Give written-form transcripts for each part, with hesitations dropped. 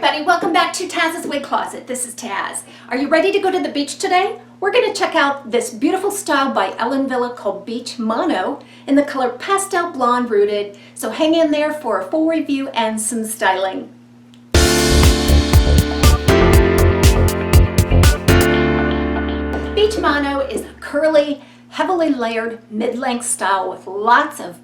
everybody, welcome back to Taz's Wig Closet. This is Taz. Are you ready to go to the beach today? We're going to check out this beautiful style by Wille called Beach Mono in the color Pastel Blonde Rooted. So hang in there for a full review and some styling. Beach Mono is a curly, heavily layered mid-length style with lots of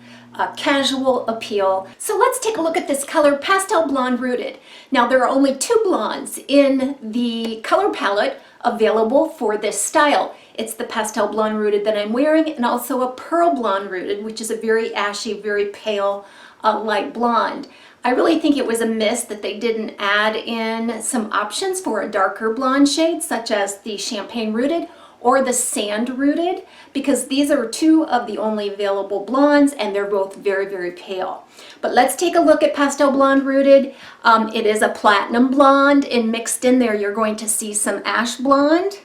casual appeal. So let's take a look at this color Pastel Blonde Rooted. Now there are only two blondes in the color palette available for this style. It's the Pastel Blonde Rooted that I'm wearing and also a Pearl Blonde Rooted, which is a very ashy, very pale light blonde. I really think it was a miss that they didn't add in some options for a darker blonde shade such as the Champagne Rooted or the Sand Rooted, because these are two of the only available blondes and they're both very, very pale. But let's take a look at Pastel Blonde Rooted. It is a platinum blonde, and mixed in there you're going to see some ash blonde,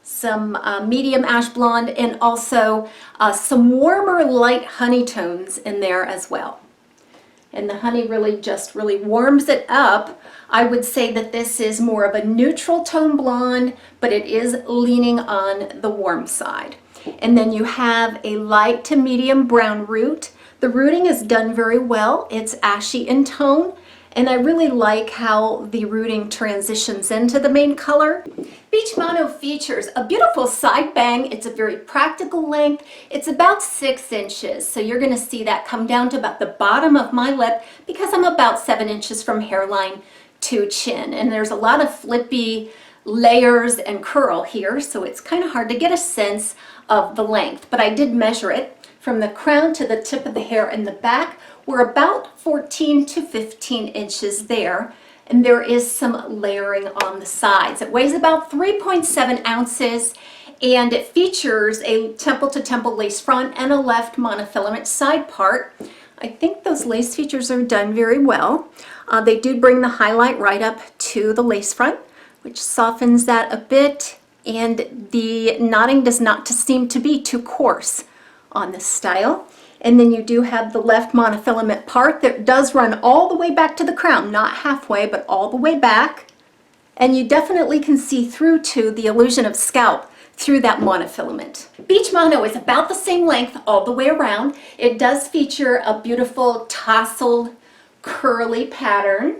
some medium ash blonde, and also some warmer light honey tones in there as well. And the honey really just warms it up. I would say that this is more of a neutral tone blonde, but it is leaning on the warm side. And then you have a light to medium brown root. The rooting is done very well. It's ashy in tone, and I really like how the rooting transitions into the main color. Beach Mono features a beautiful side bang. It's a very practical length. It's about 6 inches, so you're gonna see that come down to about the bottom of my lip because I'm about 7 inches from hairline to chin. And there's a lot of flippy layers and curl here, so it's kind of hard to get a sense of the length. But I did measure it from the crown to the tip of the hair in the back. We're about 14 to 15 inches there, and there is some layering on the sides. It weighs about 3.7 ounces, and it features a temple to temple lace front and a left monofilament side part. I think those lace features are done very well. They do bring the highlight right up to the lace front, which softens that a bit, and the knotting does not seem to be too coarse on this style. And then you do have the left monofilament part that does run all the way back to the crown, not halfway, but all the way back. And you definitely can see through to the illusion of scalp through that monofilament. Beach Mono is about the same length all the way around. It does feature a beautiful tasseled curly pattern,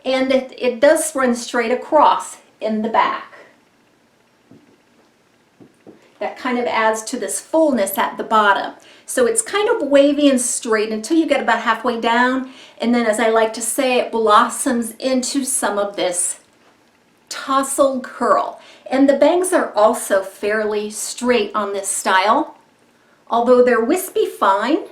and it does run straight across in the back. That kind of adds to this fullness at the bottom. So it's kind of wavy and straight until you get about halfway down, and then, as I like to say, it blossoms into some of this tousled curl. And the bangs are also fairly straight on this style, although they're wispy fine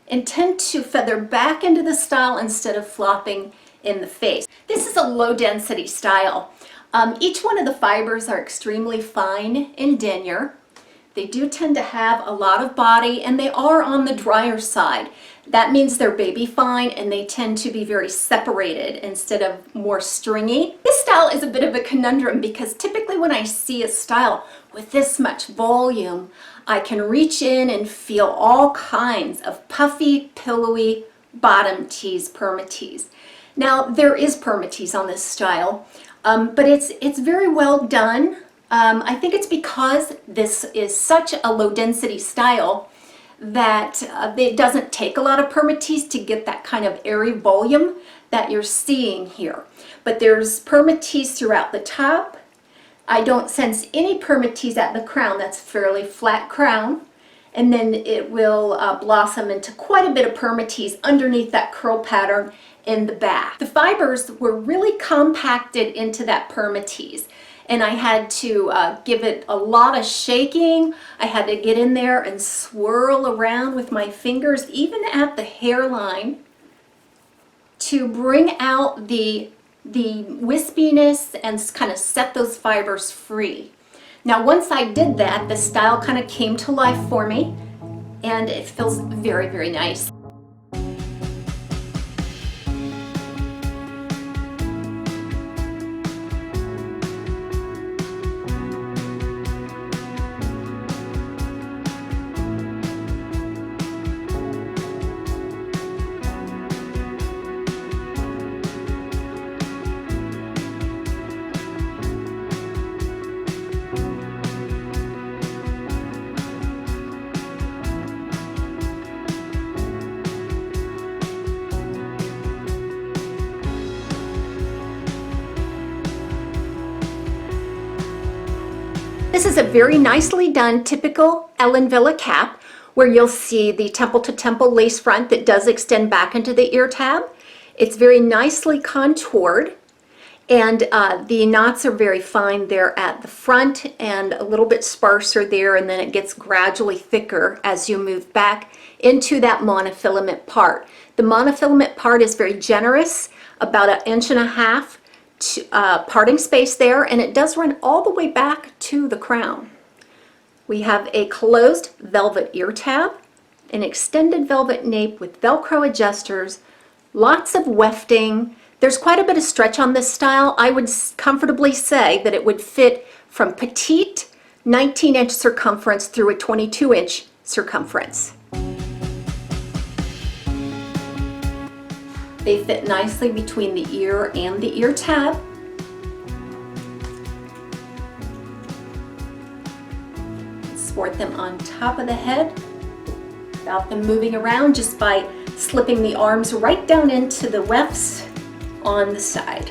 and tend to feather back into the style instead of flopping in the face. This is a low density style. Each one of the fibers are extremely fine in denier. They do tend to have a lot of body, and they are on the drier side. That means they're baby fine, and they tend to be very separated instead of more stringy. This style is a bit of a conundrum because typically when I see a style with this much volume, I can reach in and feel all kinds of puffy, pillowy bottom tees, permatees. Now there is permatees on this style, but it's very well done. I think it's because this is such a low density style that it doesn't take a lot of permatease to get that kind of airy volume that you're seeing here. But there's permatease throughout the top. I don't sense any permatease at the crown. That's fairly flat crown. And then it will blossom into quite a bit of permatease underneath that curl pattern in the back. The fibers were really compacted into that permatease, and I had to give it a lot of shaking. I had to get in there and swirl around with my fingers, even at the hairline, to bring out the wispiness and kind of set those fibers free. Now once I did that, the style kind of came to life for me, and it feels very, very nice. This is a very nicely done typical Ellen Villa cap, where you'll see the temple to temple lace front that does extend back into the ear tab. It's very nicely contoured, and the knots are very fine there at the front and a little bit sparser there, and then it gets gradually thicker as you move back into that monofilament part. The monofilament part is very generous, about 1.5 inch parting space there, and it does run all the way back to the crown. We have a closed velvet ear tab, an extended velvet nape with Velcro adjusters, lots of wefting. There's quite a bit of stretch on this style. I would comfortably say that it would fit from petite 19-inch circumference through a 22-inch circumference. They fit nicely between the ear and the ear tab. Sport them on top of the head without them moving around, just by slipping the arms right down into the wefts on the side.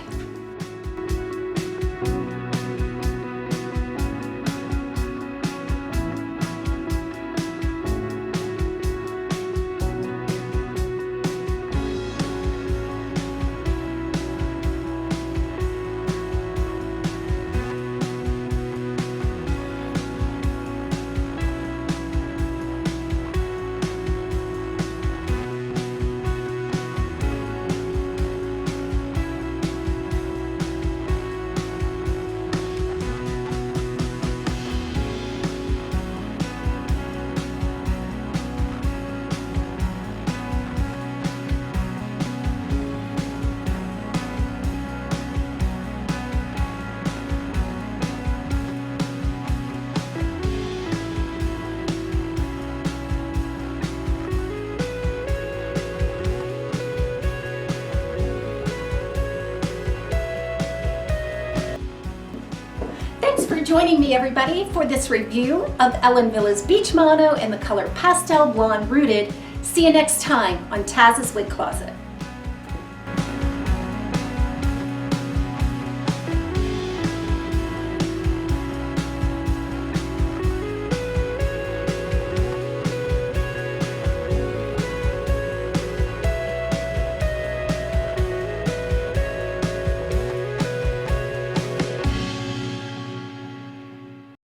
Joining me, everybody, for this review of Ellen Villa's Beach Mono in the color Pastel Blonde Rooted. See you next time on TAZSWIG Closet.